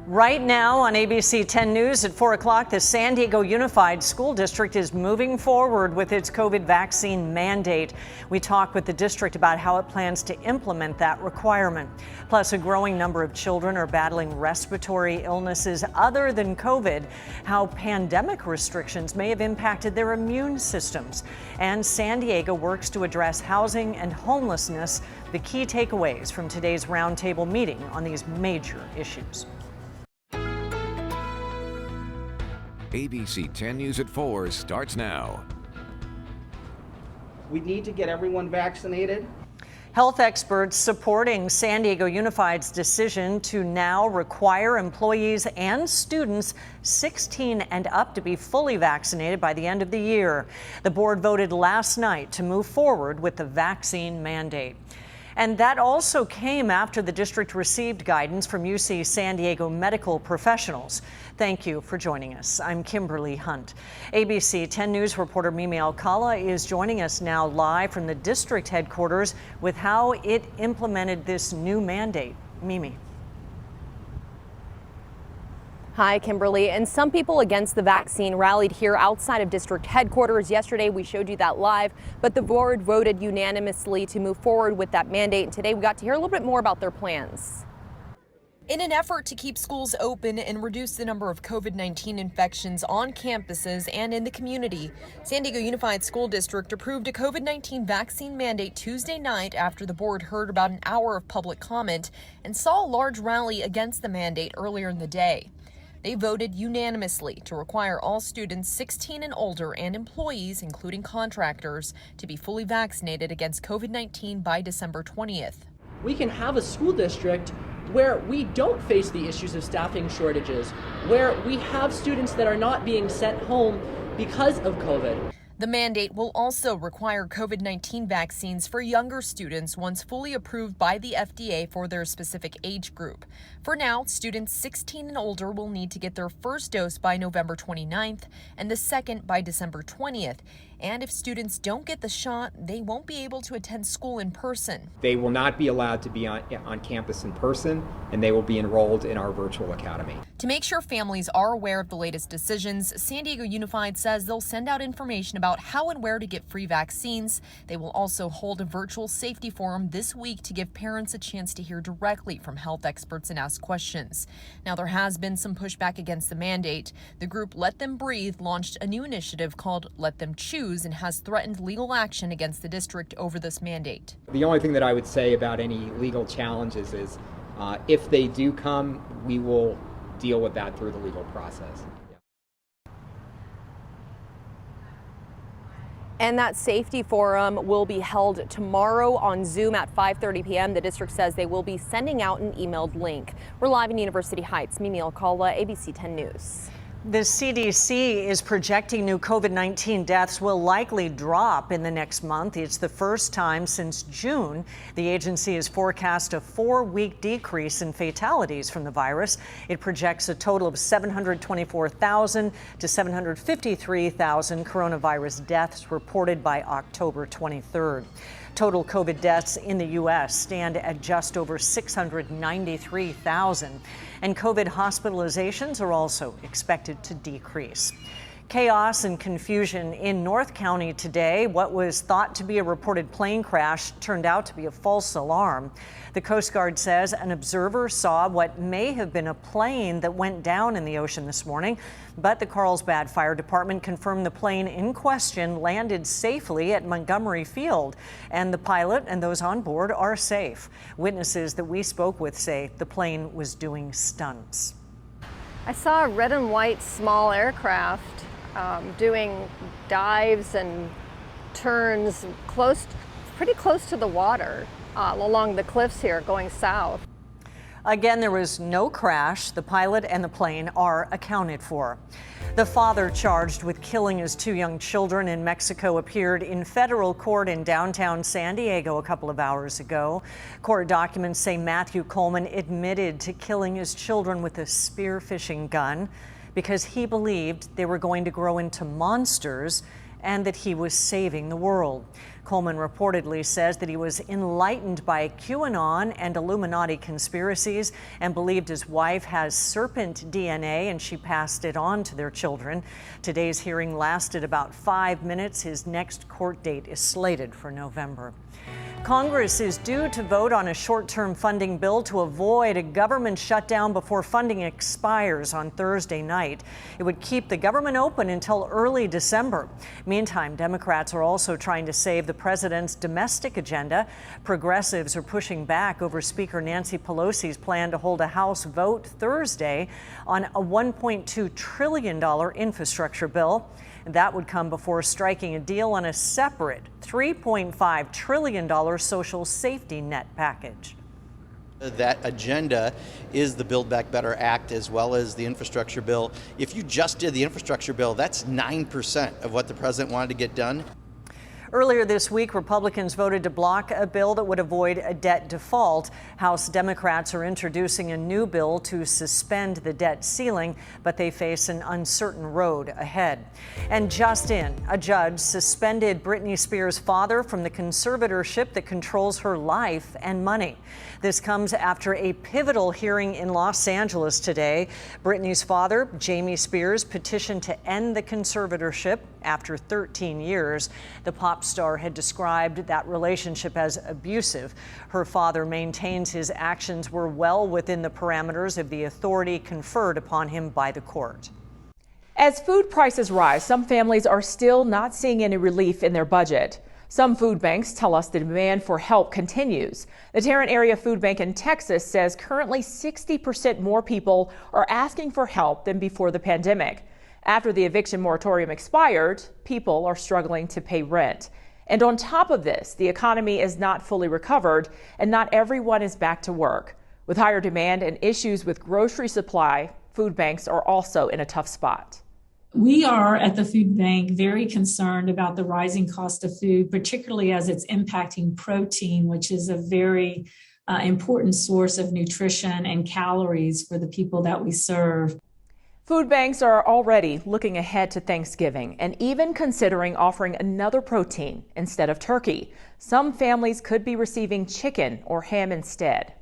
Right now on ABC 10 News at 4 o'clock, the San Diego Unified School District is moving forward with its COVID vaccine mandate. We talk with the district about how it plans to implement that requirement. Plus, a growing number of children are battling respiratory illnesses other than COVID, how pandemic restrictions may have impacted their immune systems. And San Diego works to address housing and homelessness, the key takeaways from today's roundtable meeting on these major issues. ABC 10 News at 4 starts now. We need to get everyone vaccinated. Health experts supporting San Diego Unified's decision to now require employees and students 16 and up to be fully vaccinated by the end of the year. The board voted last night to move forward with the vaccine mandate. And that also came after the district received guidance from UC San Diego medical professionals. Thank you for joining us. I'm Kimberly Hunt. ABC 10 News reporter Mimi Alcala is joining us now live from the district headquarters with how it implemented this new mandate. Mimi. Hi, Kimberly. And some people against the vaccine rallied here outside of district headquarters yesterday. We showed you that live, but the board voted unanimously to move forward with that mandate. And today we got to hear a little bit more about their plans. In an effort to keep schools open and reduce the number of COVID-19 infections on campuses and in the community, San Diego Unified School District approved a COVID-19 vaccine mandate Tuesday night after the board heard about an hour of public comment and saw a large rally against the mandate earlier in the day. They voted unanimously to require all students 16 and older and employees, including contractors, to be fully vaccinated against COVID-19 by December 20th. We can have a school district where we don't face the issues of staffing shortages, where we have students that are not being sent home because of COVID. The mandate will also require COVID-19 vaccines for younger students once fully approved by the FDA for their specific age group. For now, students 16 and older will need to get their first dose by November 29th and the second by December 20th. And if students don't get the shot, they won't be able to attend school in person. They will not be allowed to be on campus in person, and they will be enrolled in our virtual academy. To make sure families are aware of the latest decisions, San Diego Unified says they'll send out information about how and where to get free vaccines. They will also hold a virtual safety forum this week to give parents a chance to hear directly from health experts and ask questions. Now, there has been some pushback against the mandate. The group Let Them Breathe launched a new initiative called Let Them Choose and has threatened legal action against the district over this mandate. The only thing that I would say about any legal challenges is if they do come, we will deal with that through the legal process. And that safety forum will be held tomorrow on Zoom at 5:30 p.m. The district says they will be sending out an emailed link. We're live in University Heights. Mimi Alcala, ABC 10 News. The CDC is projecting new COVID-19 deaths will likely drop in the next month. It's the first time since June. The agency has forecast a 4-week decrease in fatalities from the virus. It projects a total of 724,000 to 753,000 coronavirus deaths reported by October 23rd. Total COVID deaths in the U.S. stand at just over 693,000, and COVID hospitalizations are also expected to decrease. Chaos and confusion in North County today. What was thought to be a reported plane crash turned out to be a false alarm. The Coast Guard says an observer saw what may have been a plane that went down in the ocean this morning, but the Carlsbad Fire Department confirmed the plane in question landed safely at Montgomery Field, and the pilot and those on board are safe. Witnesses that we spoke with say the plane was doing stunts. I saw a red and white small aircraft doing dives and turns pretty close to the water along the cliffs here going south. Again, there was no crash. The pilot and the plane are accounted for. The father charged with killing his 2 young children in Mexico appeared in federal court in downtown San Diego a couple of hours ago. Court documents say Matthew Coleman admitted to killing his children with a spearfishing gun because he believed they were going to grow into monsters and that he was saving the world. Coleman reportedly says that he was enlightened by QAnon and Illuminati conspiracies and believed his wife has serpent DNA and she passed it on to their children. Today's hearing lasted about 5 minutes. His next court date is slated for November. Congress is due to vote on a short-term funding bill to avoid a government shutdown before funding expires on Thursday night. It would keep the government open until early December. Meantime, Democrats are also trying to save the president's domestic agenda. Progressives are pushing back over Speaker Nancy Pelosi's plan to hold a House vote Thursday on a $1.2 trillion infrastructure bill. That would come before striking a deal on a separate $3.5 trillion social safety net package. That agenda is the Build Back Better Act as well as the infrastructure bill. If you just did the infrastructure bill, that's 9% of what the president wanted to get done. Earlier this week, Republicans voted to block a bill that would avoid a debt default. House Democrats are introducing a new bill to suspend the debt ceiling, but they face an uncertain road ahead. And just in, a judge suspended Britney Spears' father from the conservatorship that controls her life and money. This comes after a pivotal hearing in Los Angeles today. Britney's father, Jamie Spears, petitioned to end the conservatorship after 13 years. The pop star had described that relationship as abusive. Her father maintains his actions were well within the parameters of the authority conferred upon him by the court. As food prices rise, some families are still not seeing any relief in their budget. Some food banks tell us the demand for help continues. The Tarrant Area Food Bank in Texas says currently 60% more people are asking for help than before the pandemic. After the eviction moratorium expired, people are struggling to pay rent. And on top of this, the economy is not fully recovered and not everyone is back to work. With higher demand and issues with grocery supply, food banks are also in a tough spot. We are at the food bank very concerned about the rising cost of food, particularly as it's impacting protein, which is a very important source of nutrition and calories for the people that we serve. Food banks are already looking ahead to Thanksgiving and even considering offering another protein instead of turkey. Some families could be receiving chicken or ham instead.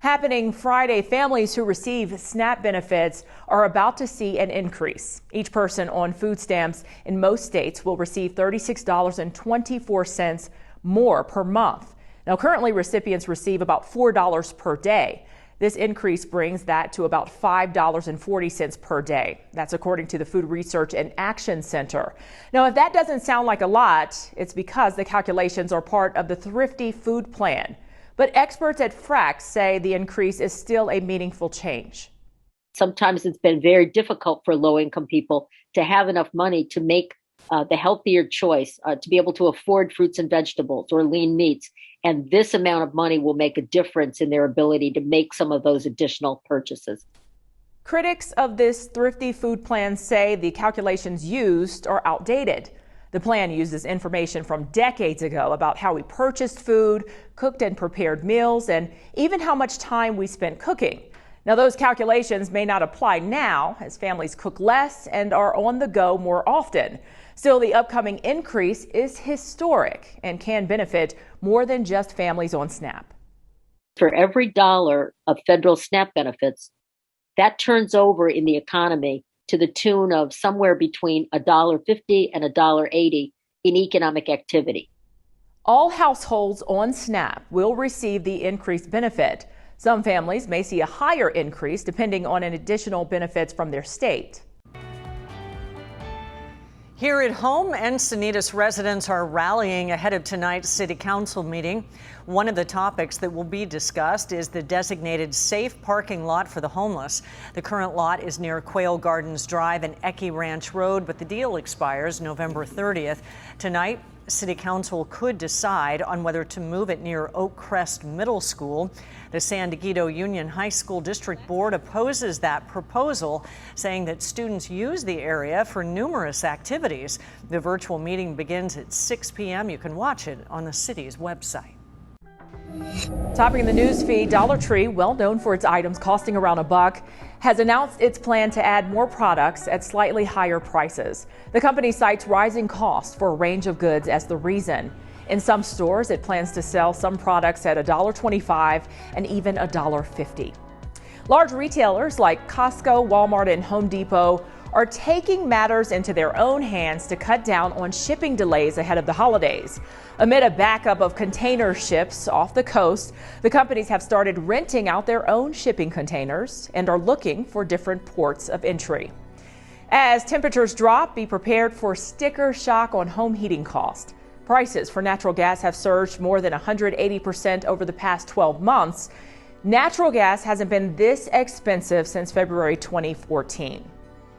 Happening Friday, families who receive SNAP benefits are about to see an increase. Each person on food stamps in most states will receive $36.24 more per month. Now, currently recipients receive about $4 per day. This increase brings that to about $5.40 per day. That's according to the Food Research and Action Center. Now, if that doesn't sound like a lot, it's because the calculations are part of the Thrifty Food Plan. But experts at FRAC say the increase is still a meaningful change. Sometimes it's been very difficult for low-income people to have enough money to make the healthier choice, to be able to afford fruits and vegetables or lean meats. And this amount of money will make a difference in their ability to make some of those additional purchases. Critics of this Thrifty Food Plan say the calculations used are outdated. The plan uses information from decades ago about how we purchased food, cooked and prepared meals, and even how much time we spent cooking. Now, those calculations may not apply now as families cook less and are on the go more often. Still, the upcoming increase is historic and can benefit more than just families on SNAP. For every dollar of federal SNAP benefits, that turns over in the economy to the tune of somewhere between $1.50 and $1.80 in economic activity. All households on SNAP will receive the increased benefit. Some families may see a higher increase depending on an additional benefits from their state. Here at home, Encinitas residents are rallying ahead of tonight's City Council meeting. One of the topics that will be discussed is the designated safe parking lot for the homeless. The current lot is near Quail Gardens Drive and Ecke Ranch Road, but the deal expires November 30th. Tonight, City Council could decide on whether to move it near Oak Crest Middle School. The San Diego Union High School District Board opposes that proposal, saying that students use the area for numerous activities. The virtual meeting begins at 6 p.m. You can watch it on the city's website. Topping the news feed, Dollar Tree, well known for its items costing around $1, has announced its plan to add more products at slightly higher prices. The company cites rising costs for a range of goods as the reason. In some stores, it plans to sell some products at $1.25 and even $1.50. Large retailers like Costco, Walmart, and Home Depot are taking matters into their own hands to cut down on shipping delays ahead of the holidays. Amid a backup of container ships off the coast, the companies have started renting out their own shipping containers and are looking for different ports of entry. As temperatures drop, be prepared for sticker shock on home heating costs. Prices for natural gas have surged more than 180% over the past 12 months. Natural gas hasn't been this expensive since February 2014.